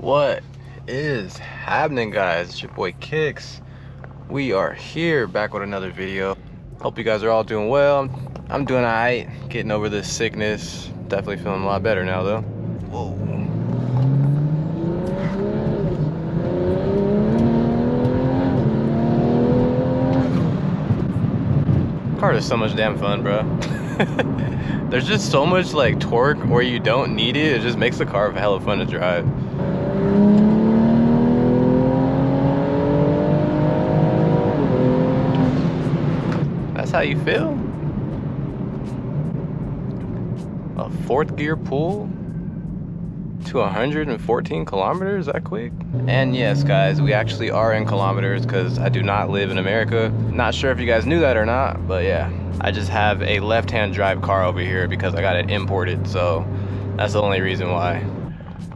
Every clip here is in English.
What is happening, guys? It's your boy Kicks. We are here back with another video. Hope you guys are all doing well. I'm doing alright, getting over this sickness. Definitely feeling a lot better now though. Whoa. Car is so much damn fun, bro. There's just so much like torque where you don't need it. It just makes the car hella fun to drive. That's how you feel? A fourth gear pull to 114 kilometers that quick? And yes, guys, we actually are in kilometers because I do not live in America. Not sure if you guys knew that or not, but yeah. I just have a left-hand drive car over here because I got it imported, so that's the only reason why.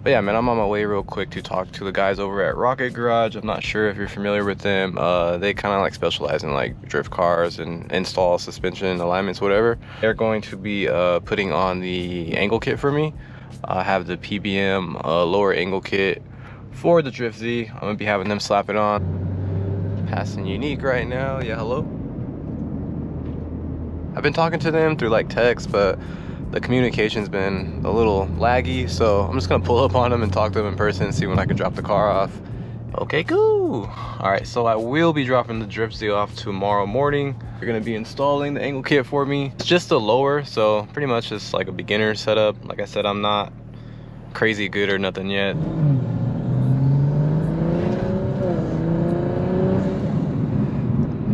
But yeah, man, I'm on my way real quick to talk to the guys over at Rocket Garage. I'm not sure if you're familiar with them. They kind of like specialize in like drift cars and install suspension alignments, whatever. They're going to be putting on the angle kit for me. I have the PBM lower angle kit for the Drift Z. I'm gonna be having them slap it on. Passing Unique right now. Yeah, hello. I've been talking to them through like text, but the communication's been a little laggy, so I'm just gonna pull up on them and talk to them in person and see when I can drop the car off. Okay, cool. All right, so I will be dropping the Drift Z off tomorrow morning. They're gonna be installing the angle kit for me. It's just a lower, so pretty much just like a beginner setup. Like I said, I'm not crazy good or nothing yet.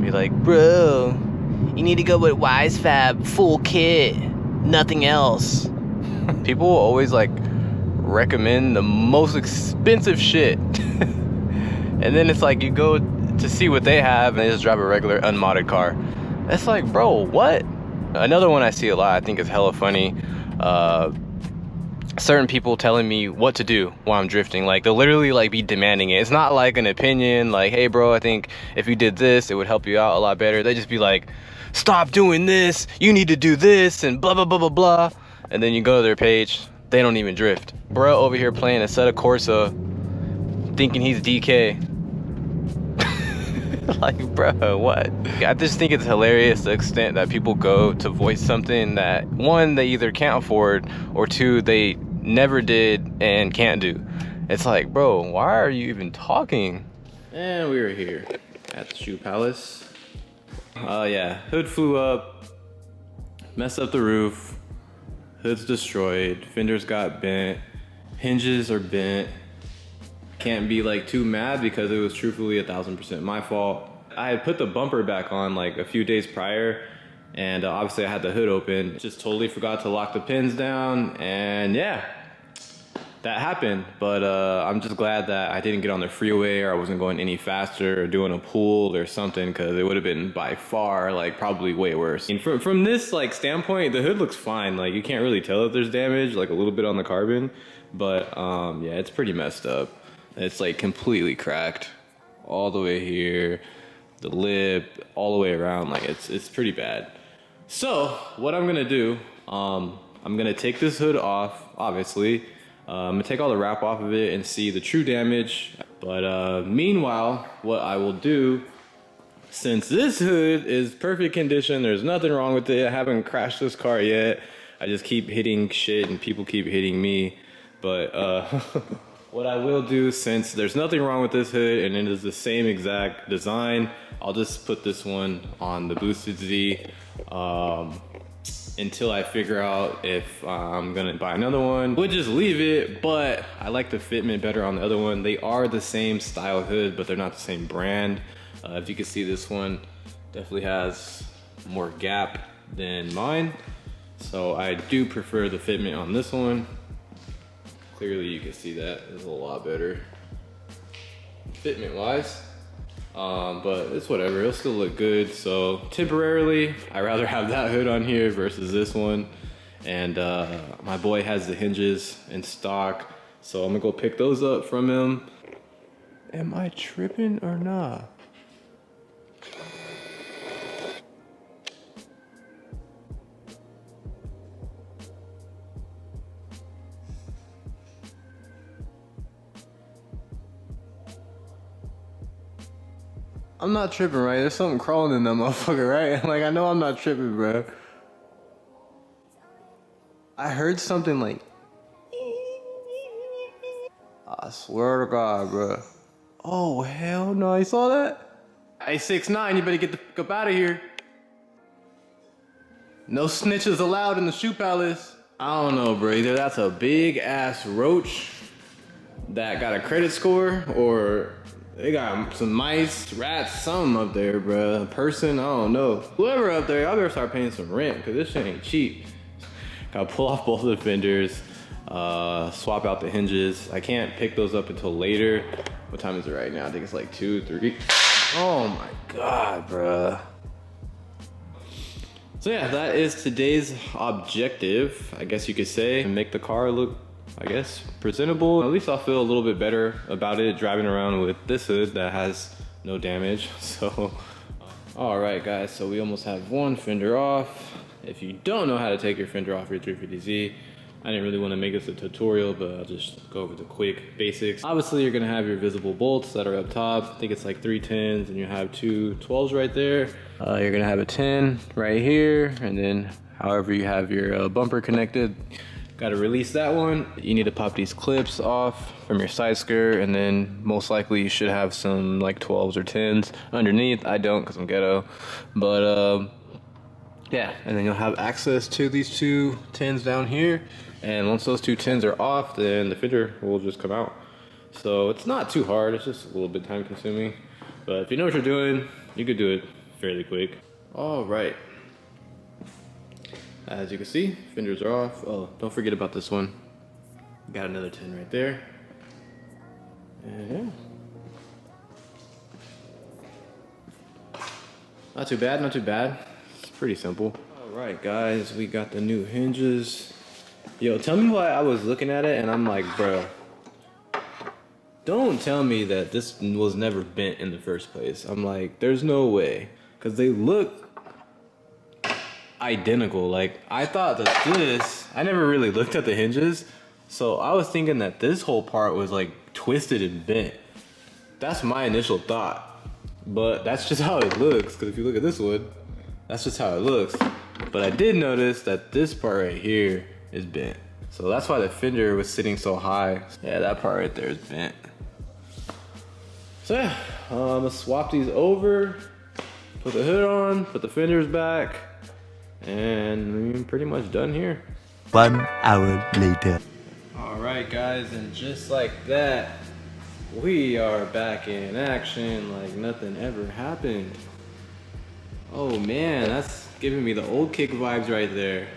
Be like, bro, you need to go with WiseFab full kit, nothing else. People will always like recommend the most expensive shit. And then it's like you go to see what they have and they just drive a regular unmodded car. It's like, bro, what? Another one I see a lot, I think is hella funny. Certain people telling me what to do while I'm drifting. Like they'll literally like be demanding it. It's not like an opinion like, hey bro, I think if you did this it would help you out a lot better. They just be like, stop doing this, you need to do this, and blah blah blah blah blah. And then you go to their page, they don't even drift. Bro over here playing a set of Corsa thinking he's DK. Like, bro, what? I just think it's hilarious the extent that people go to voice something that, one, they either can't afford, or two, they never did and can't do. It's like, bro, why are you even talking? And we are here at the Shoe Palace. Yeah, hood flew up, messed up the roof, hood's destroyed, fenders got bent, hinges are bent. Can't be like too mad because it was truthfully 1000% my fault. I had put the bumper back on like a few days prior, and obviously I had the hood open. Just totally forgot to lock the pins down, and yeah, that happened. But I'm just glad that I didn't get on the freeway, or I wasn't going any faster or doing a pull or something, because it would have been by far like probably way worse. And from this like standpoint, the hood looks fine. Like you can't really tell if there's damage, like a little bit on the carbon, but yeah, it's pretty messed up. It's like completely cracked all the way here, the lip, all the way around. Like it's pretty bad. So what I'm gonna do, I'm gonna take this hood off, obviously. I'm gonna take all the wrap off of it and see the true damage. But meanwhile, what I will do, since this hood is perfect condition, there's nothing wrong with it. I haven't crashed this car yet. I just keep hitting shit and people keep hitting me. But what I will do, since there's nothing wrong with this hood and it is the same exact design, I'll just put this one on the Boosted Z until I figure out if I'm gonna buy another one. We'll just leave it, but I like the fitment better on the other one. They are the same style hood, but they're not the same brand. If you can see, this one definitely has more gap than mine. So I do prefer the fitment on this one. Clearly you can see that it's a lot better fitment wise, but it's whatever, it'll still look good. So temporarily, I'd rather have that hood on here versus this one. And my boy has the hinges in stock, so I'm gonna go pick those up from him. Am I tripping or not? I'm not tripping, right? There's something crawling in that motherfucker, right? Like, I know I'm not tripping, bro. I heard something like, I swear to God, bro. Oh, hell no, you saw that? Hey, 6ix9ine, you better get the fuck up out of here. No snitches allowed in the shoe palace. I don't know, bro. Either that's a big ass roach that got a credit score, or they got some mice, rats, something up there, bro. A person, I don't know. Whoever up there, y'all better start paying some rent, because this shit ain't cheap. Gotta pull off both of the fenders, swap out the hinges. I can't pick those up until later. What time is it right now? I think it's like 2, 3. Oh my God, bruh. So yeah, that is today's objective, I guess you could say. Make the car look, I guess, presentable. At least I'll feel a little bit better about it driving around with this hood that has no damage. So, all right guys, so we almost have one fender off. If you don't know how to take your fender off your 350Z, I didn't really want to make this a tutorial, but I'll just go over the quick basics. Obviously, you're gonna have your visible bolts that are up top. I think it's like 3 10s, and you have 2 12s right there. You're gonna have a 10 right here, and then however you have your bumper connected, gotta release that one. You need to pop these clips off from your side skirt, and then most likely you should have some like 12s or 10s underneath. I don't, because I'm ghetto, but yeah, and then you'll have access to these 2 10s down here. And once those 2 10s are off, then the fender will just come out. So it's not too hard, it's just a little bit time consuming. But if you know what you're doing, you could do it fairly quick. All right. As you can see, fenders are off. Oh, don't forget about this one. Got another 10 right there. And yeah. Not too bad, not too bad. It's pretty simple. All right, guys, we got the new hinges. Yo, tell me why I was looking at it and I'm like, bro, don't tell me that this was never bent in the first place. I'm like, there's no way. Because they look identical. Like, I thought that this, I never really looked at the hinges, so I was thinking that this whole part was like twisted and bent. That's my initial thought. But that's just how it looks, because if you look at this one, that's just how it looks. But I did notice that this part right here is bent. So that's why the fender was sitting so high. Yeah, that part right there is bent. So yeah, I'm gonna swap these over, put the hood on, put the fenders back, and we're pretty much done here. 1 hour later. All right guys, and just like that, we are back in action like nothing ever happened. Oh man, that's giving me the old kick vibes right there.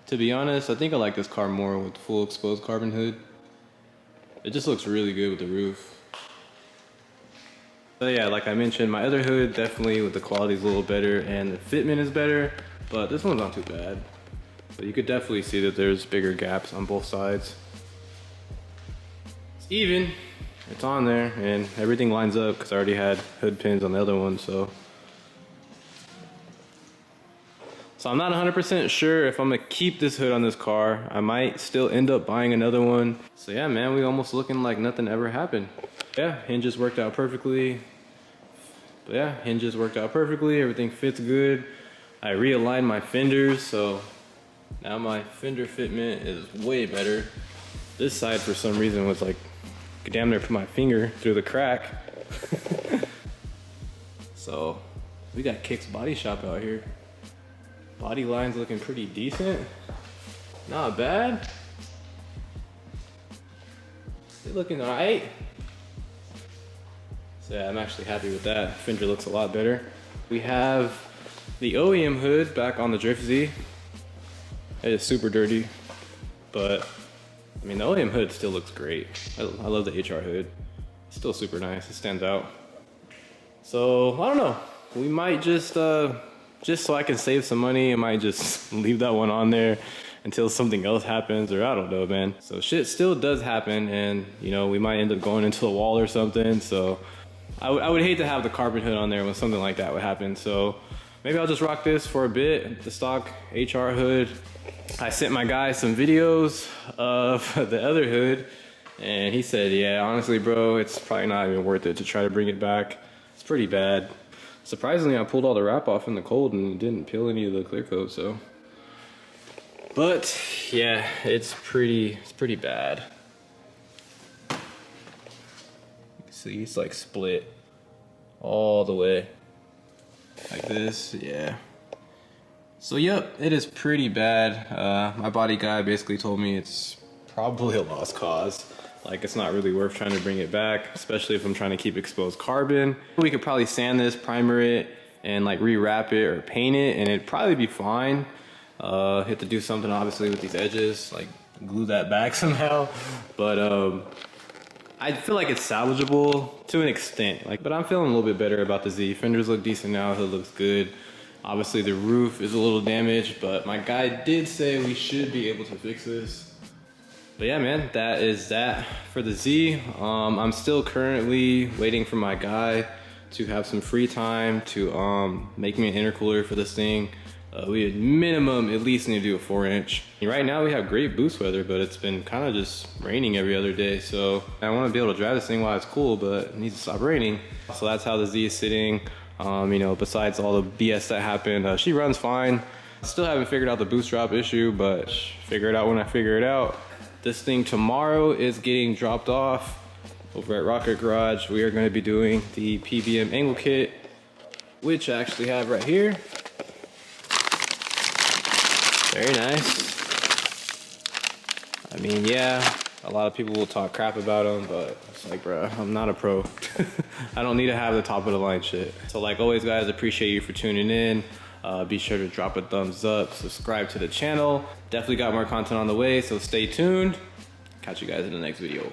To be honest, I think I like this car more with full exposed carbon hood. It just looks really good with the roof. But yeah, like I mentioned, my other hood definitely with the quality is a little better and the fitment is better, but this one's not too bad. But you could definitely see that there's bigger gaps on both sides. It's even, it's on there, and everything lines up because I already had hood pins on the other one, so. So I'm not 100% sure if I'm gonna keep this hood on this car. I might still end up buying another one. So yeah, man, we almost looking like nothing ever happened. Yeah, hinges worked out perfectly. But yeah, hinges worked out perfectly. Everything fits good. I realigned my fenders, so now my fender fitment is way better. This side, for some reason, was like, damn near put my finger through the crack. So we got Kick's Body Shop out here. Body line's looking pretty decent. Not bad. They're looking alright. So yeah, I'm actually happy with that. Fender looks a lot better. We have the OEM hood back on the Drift Z. It is super dirty, but I mean the OEM hood still looks great. I love the HR hood. It's still super nice. It stands out. So I don't know. We might just so I can save some money, I might just leave that one on there until something else happens, or I don't know, man. So shit still does happen, and you know, we might end up going into a wall or something. So I would hate to have the carbon hood on there when something like that would happen. So maybe I'll just rock this for a bit, the stock HR hood. I sent my guy some videos of the other hood, And he said, yeah, honestly, bro, it's probably not even worth it to try to bring it back. It's pretty bad. Surprisingly, I pulled all the wrap off in the cold and it didn't peel any of the clear coat, so. But yeah, it's pretty bad. You can see it's like split all the way. Like this, yeah. So yep, it is pretty bad. My body guy basically told me it's probably a lost cause. Like, it's not really worth trying to bring it back, especially if I'm trying to keep exposed carbon. We could probably sand this, primer it, and like rewrap it or paint it, and it'd probably be fine. Have to do something obviously with these edges, like glue that back somehow. But I feel like it's salvageable to an extent. Like, but I'm feeling a little bit better about the Z. Fenders look decent now, hood looks good. Obviously the roof is a little damaged, but my guy did say we should be able to fix this. But yeah, man, that is that for the Z. I'm still currently waiting for my guy to have some free time to make me an intercooler for this thing. We at minimum at least need to do a 4-inch. Right now we have great boost weather, but it's been kind of just raining every other day. So I want to be able to drive this thing while it's cool, but it needs to stop raining. So that's how the Z is sitting. You know, besides all the BS that happened, she runs fine. Still haven't figured out the boost drop issue, but figure it out when I figure it out. This thing tomorrow is getting dropped off over at Rocket Garage. We are going to be doing the PBM angle kit, which I actually have right here. Very nice. I mean, yeah, a lot of people will talk crap about them, but it's like, bro, I'm not a pro. I don't need to have the top of the line shit. So like always, guys, appreciate you for tuning in. Be sure to drop a thumbs up, subscribe to the channel. Definitely got more content on the way, so stay tuned. Catch you guys in the next video.